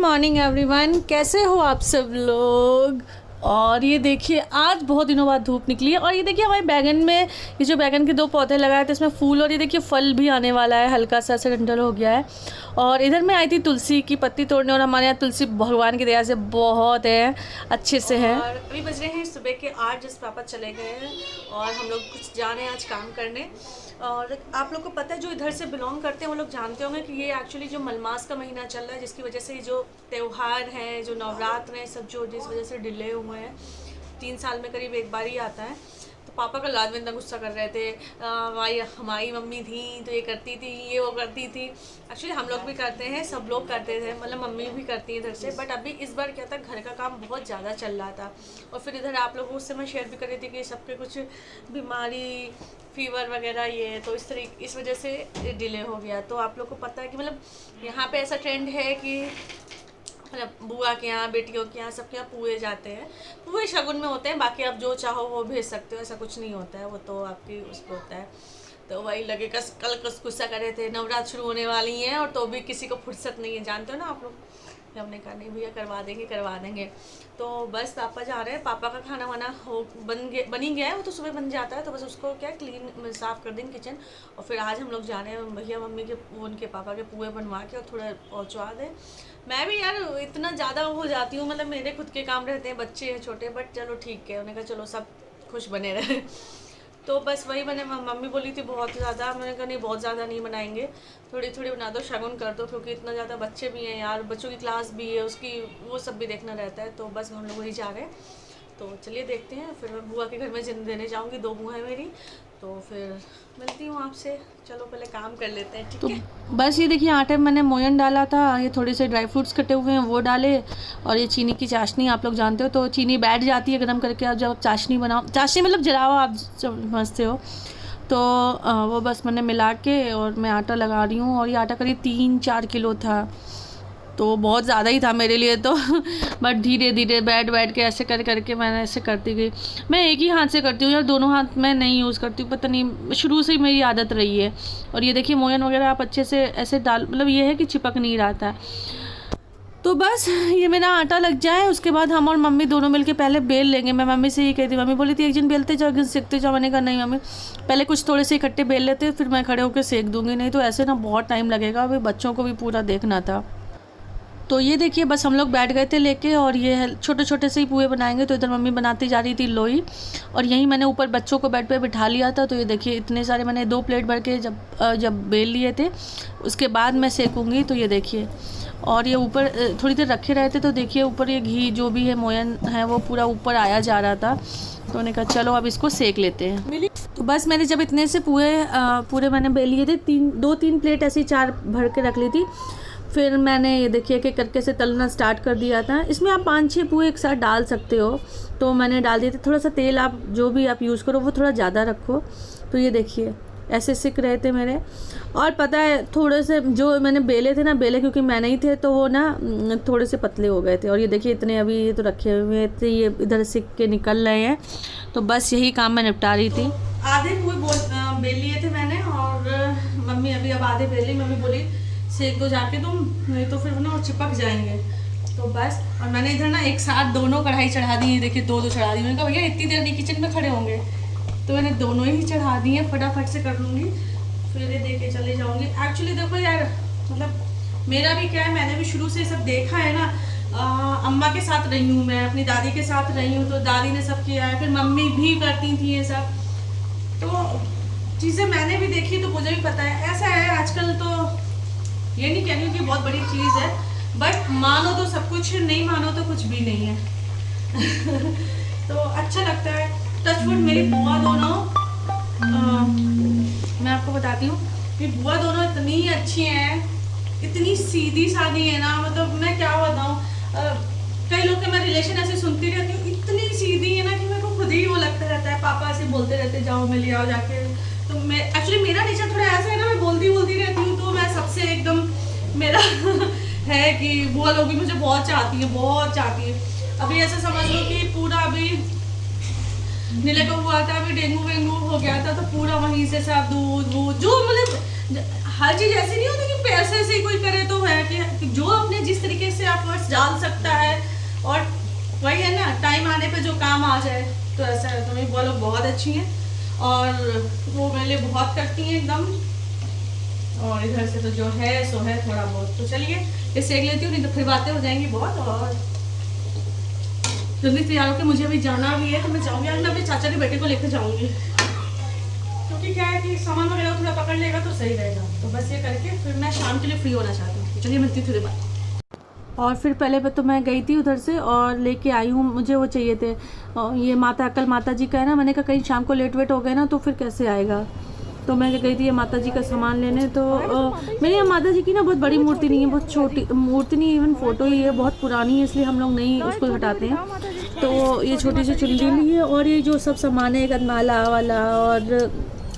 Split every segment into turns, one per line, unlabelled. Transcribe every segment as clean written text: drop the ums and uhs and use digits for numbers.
Morning everyone, कैसे हो आप सब लोग। और ये देखिए आज बहुत दिनों बाद धूप निकली है और ये देखिए हमारे बैगन में ये जो बैगन के 2 पौधे लगाए थे इसमें फूल और ये देखिए फल भी आने वाला है, हल्का सा डंठल हो गया है। और इधर मैं आई थी तुलसी की पत्ती तोड़ने और हमारे यहाँ तुलसी भगवान की दया से बहुत है, अच्छे से है। और अभी बज रहे हैं सुबह के 8, जिस पापा चले गए हैं और हम लोग कुछ जा रहे हैं आज काम करने। और आप लोग को पता है जो इधर से बिलोंग करते हैं वो लोग जानते होंगे कि ये एक्चुअली जो मलमास का महीना चल रहा है, जिसकी वजह से जो त्यौहार हैं, जो नवरात्र हैं, सब जो जिस वजह से डिले हुए हैं, 3 साल में करीब एक बार ही आता है। तो पापा का लाद में इतना गुस्सा कर रहे थे, हमारी मम्मी थी तो ये करती थी, ये वो करती थी। एक्चुअली हम लोग भी करते हैं, सब लोग करते थे, मतलब मम्मी भी करती है इधर से। बट अभी इस बार क्या था, घर का काम बहुत ज़्यादा चल रहा था और फिर इधर आप लोगों से मैं शेयर भी कर रही थी कि सबके कुछ बीमारी, फीवर वगैरह ये, तो इस वजह से डिले हो गया। तो आप लोग को पता है कि मतलब यहाँ पे ऐसा ट्रेंड है कि मतलब बुआ के यहाँ, बेटियों के यहाँ, सबके यहाँ पुए जाते हैं। पुए शगुन में होते हैं, बाकी आप जो चाहो वो भेज सकते हो, ऐसा कुछ नहीं होता है, वो तो आपकी उस पर होता है। तो वही लगे कल गुस्सा कर रहे थे, नवरात्र शुरू होने वाली हैं और तो भी किसी को फुर्सत नहीं है, जानते हो ना आप लोग। हमने कहा नहीं भैया करवा देंगे। तो बस पापा जा रहे हैं, पापा का खाना वाना बन ही गया है, वो तो सुबह बन जाता है, तो बस उसको क्या क्लीन साफ़ कर देंगे किचन। और फिर आज हम लोग जा रहे हैं भैया मम्मी के उनके पापा के पुए बनवा के और थोड़ा पहुँचवा दें। मैं भी यार इतना ज़्यादा हो जाती हूँ, मतलब मेरे खुद के काम रहते हैं, बच्चे हैं छोटे, बट चलो ठीक है, उन्होंने कहा चलो सब खुश बने रहे। तो बस वही मैंने, मम्मी बोली थी बहुत ज़्यादा, मैंने कहा नहीं बहुत ज़्यादा नहीं बनाएंगे, थोड़ी थोड़ी बना दो, शगुन कर दो, क्योंकि इतना ज़्यादा बच्चे भी हैं यार, बच्चों की क्लास भी है उसकी, वो सब भी देखना रहता है। तो बस हम लोग वही जा रहे हैं। तो चलिए देखते हैं, फिर मैं बुआ के घर में देने जाऊँगी, 2 बुआ है मेरी, तो फिर मिलती हूँ आपसे। चलो पहले काम कर लेते हैं, ठीक है। तो बस ये देखिए आटे में मैंने मोयन डाला था, ये थोड़े से ड्राई फ्रूट्स कटे हुए हैं वो डाले, और ये चीनी की चाशनी, आप लोग जानते हो तो चीनी बैठ जाती है गरम करके, आप जब चाशनी बनाओ, चाशनी मतलब जलाओ, आप समझते हो। तो वो बस मैंने मिला के और मैं आटा लगा रही हूँ। और ये आटा करीब 3-4 किलो था, तो बहुत ज़्यादा ही था मेरे लिए तो। बट धीरे धीरे बैठ के ऐसे करके मैंने ऐसे करती गई। मैं एक ही हाथ से करती हूँ यार, दोनों हाथ मैं नहीं यूज़ करती हूँ, पता नहीं शुरू से ही मेरी आदत रही है। और ये देखिए मोयन वगैरह आप अच्छे से ऐसे डाल, मतलब ये है कि चिपक नहीं रहा था। तो बस ये मेरा आटा लग जाए, उसके बाद हम और मम्मी दोनों मिलके पहले बेल लेंगे। मैं मम्मी से ये कहती, मम्मी बोली थी एक दिन बेलते जाओ, एक दिन सेकते जाओ। मैंने कहा नहीं मम्मी, पहले कुछ थोड़े से इकट्ठे बेल लेते, फिर मैं खड़े होकर सेक दूँगी, नहीं तो ऐसे ना बहुत टाइम लगेगा, अभी बच्चों को भी पूरा देखना था। तो ये देखिए बस हम लोग बैठ गए थे लेके, और ये छोटे छोटे से ही पुए बनाएंगे। तो इधर मम्मी बनाती जा रही थी लोई, और यहीं मैंने ऊपर बच्चों को बेड पे बिठा लिया था। तो ये देखिए इतने सारे मैंने 2 प्लेट भर के जब बेल लिए थे, उसके बाद मैं सेकूँगी। तो ये देखिए, और ये ऊपर थोड़ी देर रखे रहे थे, तो देखिए ऊपर ये घी जो भी है मोयन है वो पूरा ऊपर आया जा रहा था। तो मैंने कहा चलो अब इसको सेक लेते हैं। तो बस मैंने जब इतने से पूरे मैंने बेल लिए थे, 2-3 प्लेट ऐसी 4 भर के रख ली थी। फिर मैंने ये देखिए एक करके से तलना स्टार्ट कर दिया था। इसमें आप 5-6 पुए एक साथ डाल सकते हो, तो मैंने डाल दिए थे। थोड़ा सा तेल आप जो भी आप यूज़ करो वो थोड़ा ज़्यादा रखो। तो ये देखिए ऐसे सिक रहे थे मेरे। और पता है थोड़े से जो मैंने बेले थे ना, क्योंकि मैं नहीं थे, तो वो ना थोड़े से पतले हो गए थे। और ये देखिए इतने अभी ये तो रखे हुए थे, ये इधर सिक के निकल रहे हैं। तो बस यही काम मैं निपटा रही थी। आधे पुए बेल लिए थे मैंने, और मम्मी अभी अब आधे बेल ली। मम्मी बोली सेक दो जाके तुम, नहीं तो फिर ना वो चिपक जाएंगे। तो बस, और मैंने इधर ना एक साथ दोनों कढ़ाई चढ़ा दी। देखिए 2 चढ़ा दी। मैंने कहा भैया इतनी देर नहीं किचन में खड़े होंगे, तो मैंने दोनों ही चढ़ा दी हैं, फटाफट से कर लूँगी, फिर ये दे के चले जाऊँगी। एक्चुअली देखो यार, मतलब मेरा भी क्या है, मैंने भी शुरू से सब देखा है ना। अम्मा के साथ रही हूँ मैं, अपनी दादी के साथ रही हूँ, तो दादी ने सब किया है, फिर मम्मी भी करती थी ये सब, तो चीज़ें मैंने भी देखी, तो मुझे भी पता है। ऐसा है आजकल, तो ये नहीं कह रही हूँ कि बहुत बड़ी चीज़ है, बट मानो तो सब कुछ, नहीं मानो तो कुछ भी नहीं है। तो अच्छा लगता है। टचवुड मेरी बुआ दोनों, मैं आपको बताती हूँ कि बुआ दोनों इतनी अच्छी हैं, इतनी सीधी सादी है ना, मतलब मैं क्या बताऊँ। कई लोग के मैं रिलेशन ऐसे सुनती रहती हूँ, इतनी सीधी है ना कि मेरे को खुद ही वो लगता रहता है, पापा ऐसे बोलते रहते जाओ मिल आओ जाके। तो मैं एक्चुअली मेरा नेचर थोड़ा ऐसा है ना, मैं बोलती रहती हूँ, तो मैं सबसे एकदम मेरा है कि बुआ लोग भी मुझे बहुत चाहती है। अभी ऐसा समझ लो कि पूरा अभी नीले का हुआ था, अभी डेंगू वेंगू हो गया था, तो पूरा वहीं से सब दूध जो मतलब हर चीज़ ऐसी नहीं होती कि पैसे से ही कोई करे, तो है कि जो अपने जिस तरीके से आप वर्ड्स डाल सकता है, और वही है ना, टाइम आने पे जो काम आ जाए, तो ऐसा है। तो मेरी बुआ लोग बहुत अच्छी हैं और वो मेरे लिए बहुत करती हैं एकदम। और इधर से तो जो है सो है थोड़ा बहुत। तो चलिए ये सेक लेती हूँ, नहीं तो फिर बातें हो जाएंगी बहुत। और जल्दी तैयार होकर मुझे अभी जाना भी है, तो मैं जाऊँगी। आज मैं अपने चाचा के बेटे को लेकर जाऊँगी, क्योंकि क्या है कि सामान वगैरह थोड़ा पकड़ लेगा तो सही रहेगा। तो बस ये करके फिर मैं शाम के लिए फ्री होना चाहती हूँ। चलिए मिलती हूँ थोड़ी बात। और फिर पहले तो मैं गई थी उधर से और लेके आई हूँ, मुझे वो चाहिए थे ये कल माता जी का है ना। मैंने कहा कहीं शाम को लेट वेट हो गए ना तो फिर कैसे आएगा, तो मैं गई थी ये माता जी का सामान लेने। तो मेरी यहाँ माता जी की ना बहुत बड़ी मूर्ति नहीं है, बहुत छोटी मूर्ति नहीं, इवन फोटो ही है, बहुत पुरानी है, इसलिए हम लोग नहीं उसको हटाते हैं। तो ये छोटी सी चुनरी ली है, और ये जो सब सामान है, गदमाला वाला और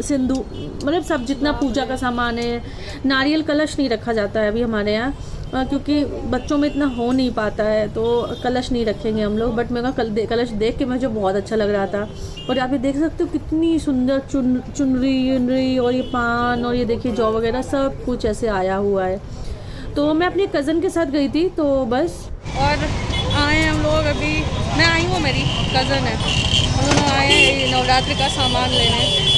सिंधु, मतलब सब जितना पूजा का सामान है। नारियल कलश नहीं रखा जाता है अभी हमारे यहाँ, क्योंकि बच्चों में इतना हो नहीं पाता है, तो कलश नहीं रखेंगे हम लोग। बट मेरा कलश देख के मुझे बहुत अच्छा लग रहा था। और यहाँ पे देख सकते हो कितनी सुंदर चुनरी और ये पान, और ये देखिए जौ वगैरह सब कुछ ऐसे आया हुआ है। तो मैं अपनी कज़न के साथ गई थी, तो बस। और आए हम लोग अभी, मैं आई हूँ, मेरी कज़न है, हम लोग आए हैं नवरात्रि का सामान लेने।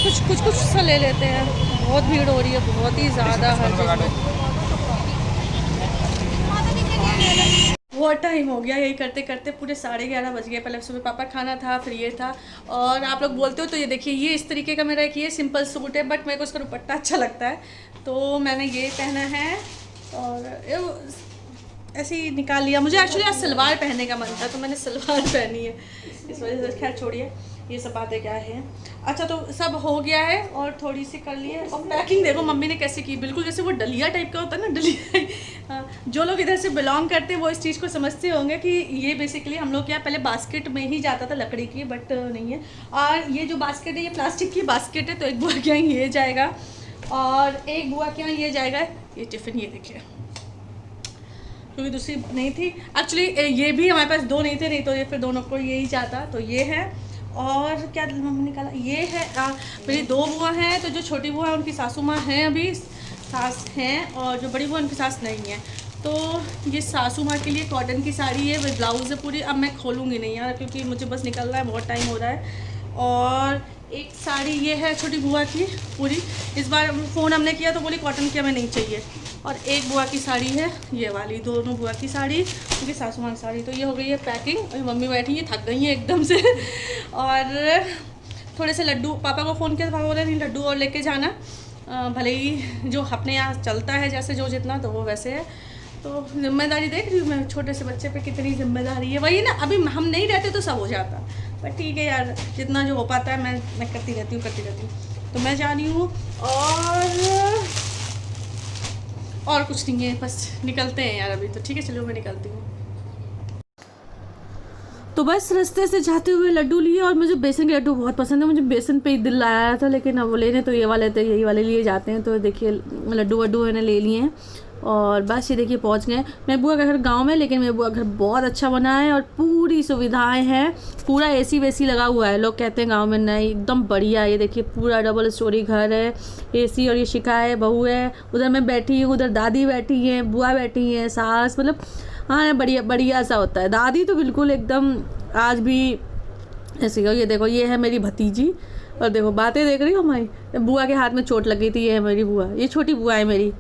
कुछ सा ले लेते हैं, बहुत भीड़ हो रही है, बहुत ही ज़्यादा हर चीज़ में। बहुत टाइम हो गया, यही करते करते पूरे 11:30 बज गए। पहले सुबह पापा खाना था, फिर ये था। और आप लोग बोलते हो तो ये देखिए, ये इस तरीके का मेरा एक ये सिंपल सूट है, बट मेरे को इसका दुपट्टा अच्छा लगता है, तो मैंने ये पहना है। और ऐसे ही निकाल लिया। मुझे एक्चुअली आज सलवार पहनने का मन था, तो मैंने सलवार पहनी है, इस वजह से। खैर छोड़िए ये सब बातें क्या है। अच्छा, तो सब हो गया है और थोड़ी सी कर ली है। और पैकिंग देखो मम्मी ने कैसे की, बिल्कुल जैसे वो डलिया टाइप का होता है ना, डलिया। जो लोग इधर से बिलोंग करते हैं वो इस चीज़ को समझते होंगे कि ये बेसिकली हम लोग क्या पहले बास्केट में ही जाता था, लकड़ी की, बट नहीं है। और ये जो बास्केट है ये प्लास्टिक की बास्केट है, तो एक बुआ के यहाँ ये जाएगा और एक बुआ के यहाँ ये जाएगा। ये टिफ़िन ये देखिए, क्योंकि दूसरी नहीं थी एक्चुअली, ये भी हमारे पास 2 नहीं थे, नहीं तो ये फिर दोनों को यही जाता। तो ये है, और क्या मम्मी निकाला, ये है। मेरी 2 बुआ हैं, तो जो छोटी बुआ है उनकी सासू माँ हैं, अभी सास हैं, और जो बड़ी बुआ उनकी सास नहीं है। तो ये सासू माँ के लिए कॉटन की साड़ी है, विद ब्लाउज़ है पूरी। अब मैं खोलूँगी नहीं यार, क्योंकि मुझे बस निकलना है, बहुत टाइम हो रहा है। और एक साड़ी ये है छोटी बुआ की पूरी। इस बार फ़ोन हमने किया तो बोली कॉटन की हमें नहीं चाहिए। और एक बुआ की साड़ी है ये वाली, दोनों बुआ की साड़ी, उनकी सासू माँ की साड़ी। तो ये हो गई है पैकिंग। और मम्मी बैठी है, थक गई हैं एकदम से। और थोड़े से लड्डू, पापा को फ़ोन किया तो पापा बोले नहीं लड्डू और लेके जाना, भले ही जो अपने यहाँ चलता है जैसे जो जितना, तो वो वैसे है। तो जिम्मेदारी देख रही हूँ मैं, छोटे से बच्चे पे कितनी जिम्मेदारी है। वही ना, अभी हम नहीं रहते तो सब हो जाता, पर ठीक है यार, जितना जो हो पाता है मैं करती रहती हूँ। तो मैं जा रही हूँ और कुछ नहीं है, बस निकलते हैं यार अभी तो। ठीक है चलो मैं निकलती हूँ। तो बस रास्ते से जाते हुए लड्डू लिए, और मुझे बेसन के लड्डू बहुत पसंद है, मुझे बेसन पे ही दिल आया था, लेकिन अब वो लेने तो ये वाले थे, यही वाले लिए जाते हैं। तो देखिए लड्डू वड्डू मैंने ले लिए हैं, और बस ये देखिए पहुंच गए। मेरे बुआ का घर गांव में, लेकिन मेरे बुआ का घर बहुत अच्छा बना है और पूरी सुविधाएं हैं, पूरा एसी वेसी लगा हुआ है। लोग कहते हैं गांव में नहीं, एकदम बढ़िया। ये देखिए पूरा डबल स्टोरी घर है, एसी, और ये शिका है, बहू है, उधर मैं बैठी हूँ, उधर दादी बैठी हैं, बुआ बैठी हैं, सास, मतलब हाँ बढ़िया बढ़िया सा होता है। दादी तो बिल्कुल एकदम आज भी ऐसे। ये देखो ये है मेरी भतीजी, और देखो बातें देख रही हो हमारी। बुआ के हाथ में चोट लगी थी, ये है मेरी बुआ, ये छोटी बुआ है मेरी।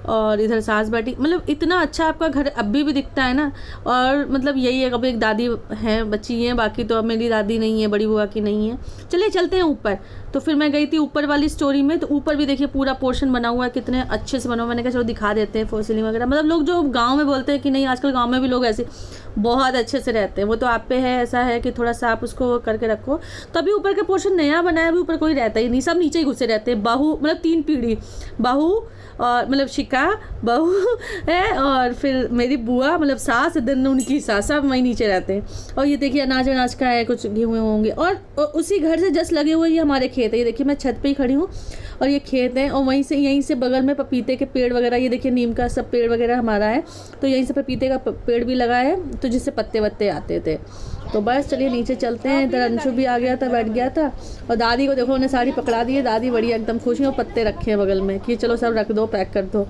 और इधर सास बैठी, मतलब इतना अच्छा आपका घर अभी भी दिखता है ना। और मतलब यही है, कभी एक दादी है बच्ची हैं, बाकी तो अब मेरी दादी नहीं है, बड़ी बुआ की नहीं है। चलिए चलते हैं ऊपर। तो फिर मैं गई थी ऊपर वाली स्टोरी में, तो ऊपर भी देखिए पूरा पोर्शन बना हुआ है, कितने अच्छे से बना हुआ। मैंने कहा चलो दिखा देते हैं, फॉर सीलिंग वगैरह। मतलब लोग जो गाँव में बोलते हैं कि नहीं, आजकल गाँव में भी लोग ऐसे बहुत अच्छे से रहते हैं, वो तो आप पे है, ऐसा है कि थोड़ा सा आप उसको करके रखो। तो अभी ऊपर का पोर्शन नया बना है, अभी ऊपर कोई रहता ही नहीं, सब नीचे ही घुसे रहते हैं। बहू, मतलब 3 पीढ़ी, बहू और मतलब शिका बहू है, और फिर मेरी बुआ मतलब सास, दिन उनकी सास, सब वहीं नीचे रहते हैं। और ये देखिए अनाज वनाज का है, कुछ गेहूँ होंगे। और उसी घर से जस्ट लगे हुए ये हमारे खेत है। ये देखिए मैं छत पे ही खड़ी हूँ और ये खेत है, और वहीं से यहीं से बगल में पपीते के पेड़ वगैरह, ये देखिए नीम का सब पेड़ वगैरह हमारा है। तो यहीं से पपीते का पेड़ भी लगा है, तो जिससे पत्ते वत्ते आते थे। तो बस चलिए नीचे चलते हैं। इधर अंशु भी आ गया था, बैठ गया था, और दादी को देखो उन्हें साड़ी पकड़ा दी है। दादी बड़ी एकदम खुश है, और पत्ते रखे हैं बगल में कि चलो सब रख दो, पैक कर दो,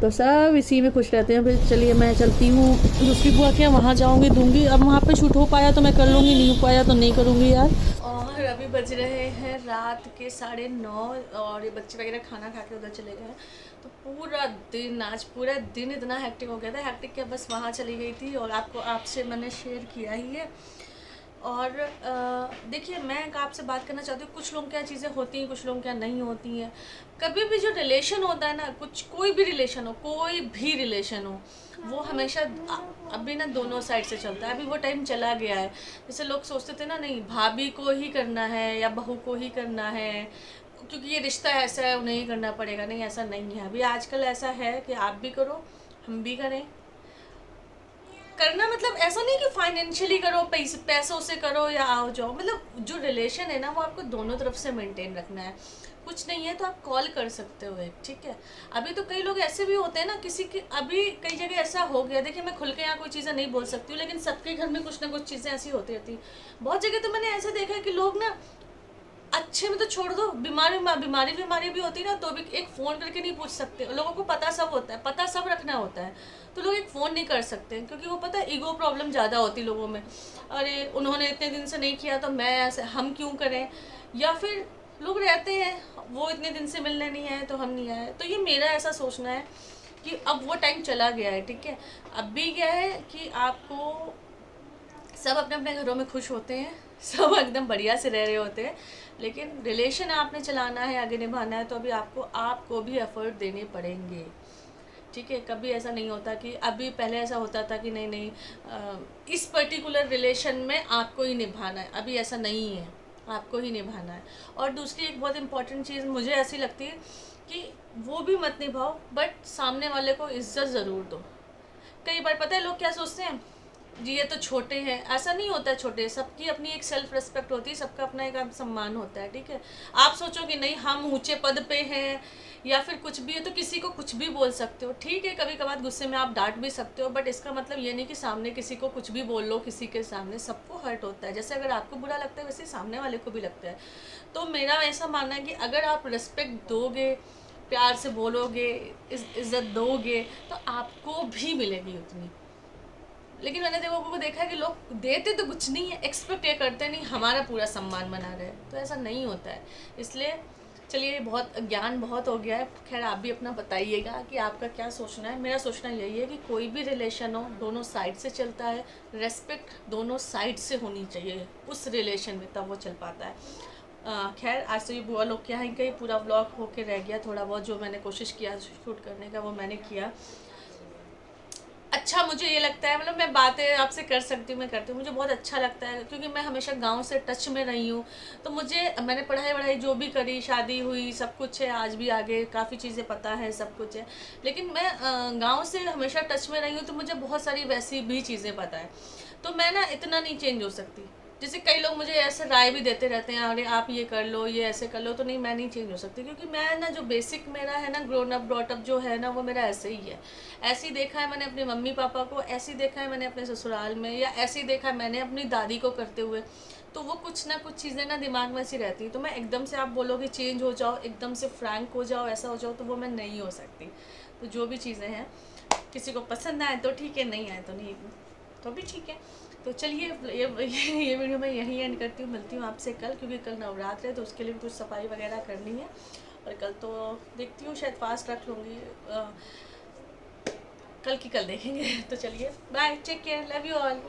तो सब इसी में खुश रहते हैं। फिर चलिए मैं चलती हूँ दूसरी बुआ के, वहाँ जाऊँगी, दूँगी। अब वहाँ पे शूट हो पाया तो मैं कर लूँगी, नहीं हो पाया तो नहीं करूँगी यार। और अभी बज रहे हैं रात के 9:30, और ये बच्चे वगैरह खाना खा के उधर चले गए। तो पूरा दिन, आज पूरा दिन इतना हेक्टिक हो गया था। हेक्टिक क्या, बस वहाँ चली गई थी, और आपसे मैंने शेयर किया ही है। और देखिए, मैं आपसे बात करना चाहती हूँ, कुछ लोग क्या चीज़ें होती हैं, कुछ लोग क्या नहीं होती हैं। कभी भी जो रिलेशन होता है ना, कोई भी रिलेशन हो, वो हमेशा अभी ना दोनों साइड से चलता है। अभी वो टाइम चला गया है। जैसे लोग सोचते थे ना, नहीं भाभी को ही करना है या बहू को ही करना है, क्योंकि ये रिश्ता ऐसा है, उन्हें ही करना पड़ेगा। नहीं, ऐसा नहीं है। अभी आजकल ऐसा है कि आप भी करो, हम भी करें। करना मतलब ऐसा नहीं कि फाइनेंशियली करो, पैसों से करो या आओ जाओ, मतलब जो रिलेशन है ना, वो आपको दोनों तरफ से मेंटेन रखना है। कुछ नहीं है तो आप कॉल कर सकते हो एक, ठीक है। अभी तो कई लोग ऐसे भी होते हैं ना, किसी के अभी कई जगह ऐसा हो गया। देखिए, मैं खुल के यहाँ कोई चीज़ें नहीं बोल सकती हूँ, लेकिन सबके घर में कुछ ना कुछ चीज़ें ऐसी होती रहती है। बहुत जगह तो मैंने ऐसा देखा है कि लोग ना, अच्छे में तो छोड़ दो, बीमारी भी होती है ना, तो भी एक फ़ोन करके नहीं पूछ सकते। लोगों को पता सब होता है, पता सब रखना होता है, तो लोग एक फ़ोन नहीं कर सकते, क्योंकि वो पता है ईगो प्रॉब्लम ज़्यादा होती लोगों में। अरे उन्होंने इतने दिन से नहीं किया तो मैं ऐसे, हम क्यों करें। या फिर लोग रहते हैं, वो इतने दिन से मिलने नहीं आए तो हम नहीं आए। तो ये मेरा ऐसा सोचना है कि अब वो टाइम चला गया है, ठीक है। अब भी क्या है कि आपको सब अपने अपने घरों में खुश होते हैं, सब एकदम बढ़िया से रह रहे होते हैं, लेकिन रिलेशन आपने चलाना है, आगे निभाना है, तो अभी आपको भी एफर्ट देने पड़ेंगे, ठीक है। कभी ऐसा नहीं होता कि अभी पहले ऐसा होता था कि नहीं इस पर्टिकुलर रिलेशन में आपको ही निभाना है। अभी ऐसा नहीं है, आपको ही निभाना है। और दूसरी एक बहुत इंपॉर्टेंट चीज़ मुझे ऐसी लगती है कि वो भी मत निभाओ, बट सामने वाले को इज्जत ज़रूर दो। कई बार पता है लोग क्या सोचते हैं, जी ये तो छोटे हैं। ऐसा नहीं होता है छोटे, सबकी अपनी एक सेल्फ रिस्पेक्ट होती है, सबका अपना एक सम्मान होता है, ठीक है। आप सोचो कि नहीं हम ऊंचे पद पे हैं या फिर कुछ भी है, तो किसी को कुछ भी बोल सकते हो, ठीक है। कभी कभार गुस्से में आप डांट भी सकते हो, बट इसका मतलब ये नहीं कि सामने किसी को कुछ भी बोल लो। किसी के सामने सबको हर्ट होता है, जैसे अगर आपको बुरा लगता है वैसे सामने वाले को भी लगता है। तो मेरा ऐसा मानना है कि अगर आप रिस्पेक्ट दोगे, प्यार से बोलोगे, इज्जत दोगे, तो आपको भी मिलेगी उतनी। लेकिन मैंने देखा है कि लोग देते तो कुछ नहीं है, एक्सपेक्ट ये करते नहीं हमारा पूरा सम्मान बना रहे, तो ऐसा नहीं होता है। इसलिए चलिए, बहुत ज्ञान बहुत हो गया है। खैर आप भी अपना बताइएगा कि आपका क्या सोचना है। मेरा सोचना यही है कि कोई भी रिलेशन हो, दोनों साइड से चलता है, रेस्पेक्ट दोनों साइड से होनी चाहिए उस रिलेशन में, तब वो चल पाता है। खैर आज तो ये बुआ लोग के यहाँ ही कहीं पूरा व्लॉग होके रह गया। थोड़ा बहुत जो मैंने कोशिश किया शूट करने का वो मैंने किया। अच्छा मुझे ये लगता है, मतलब मैं बातें आपसे कर सकती हूँ, मैं करती हूँ, मुझे बहुत अच्छा लगता है, क्योंकि मैं हमेशा गांव से टच में रही हूँ। तो मैंने पढ़ाई जो भी करी, शादी हुई, सब कुछ है, आज भी आगे काफ़ी चीज़ें पता है, सब कुछ है। लेकिन मैं गांव से हमेशा टच में रही हूँ, तो मुझे बहुत सारी वैसी भी चीज़ें पता है। तो मैं ना इतना नहीं चेंज हो सकती। जैसे कई लोग मुझे ऐसे राय भी देते रहते हैं, अरे आप ये कर लो, ये ऐसे कर लो, तो नहीं, मैं नहीं चेंज हो सकती, क्योंकि मैं ना जो बेसिक मेरा है ना, ग्रोन अप ब्रॉट अप जो है ना, वो मेरा ऐसे ही है। ऐसे ही देखा है मैंने अपने मम्मी पापा को, ऐसे ही देखा है मैंने अपने ससुराल में, या ऐसे ही देखा है मैंने अपनी दादी को करते हुए। तो वो कुछ ना कुछ चीज़ें ना दिमाग में ऐसी रहती हैं। तो मैं एकदम से, आप बोलोगे चेंज हो जाओ, एकदम से फ्रैंक हो जाओ, ऐसा हो जाओ, तो वो मैं नहीं हो सकती। तो जो भी चीज़ें हैं, किसी को पसंद आए तो ठीक है, नहीं आए तो नहीं, तो भी ठीक है। तो चलिए ये वीडियो मैं यहीं एंड करती हूँ। मिलती हूँ आपसे कल, क्योंकि कल नवरात्र है, तो उसके लिए भी कुछ सफाई वगैरह करनी है। और कल तो देखती हूँ, शायद फास्ट रख लूँगी, कल की कल देखेंगे। तो चलिए bye, take care, love you all.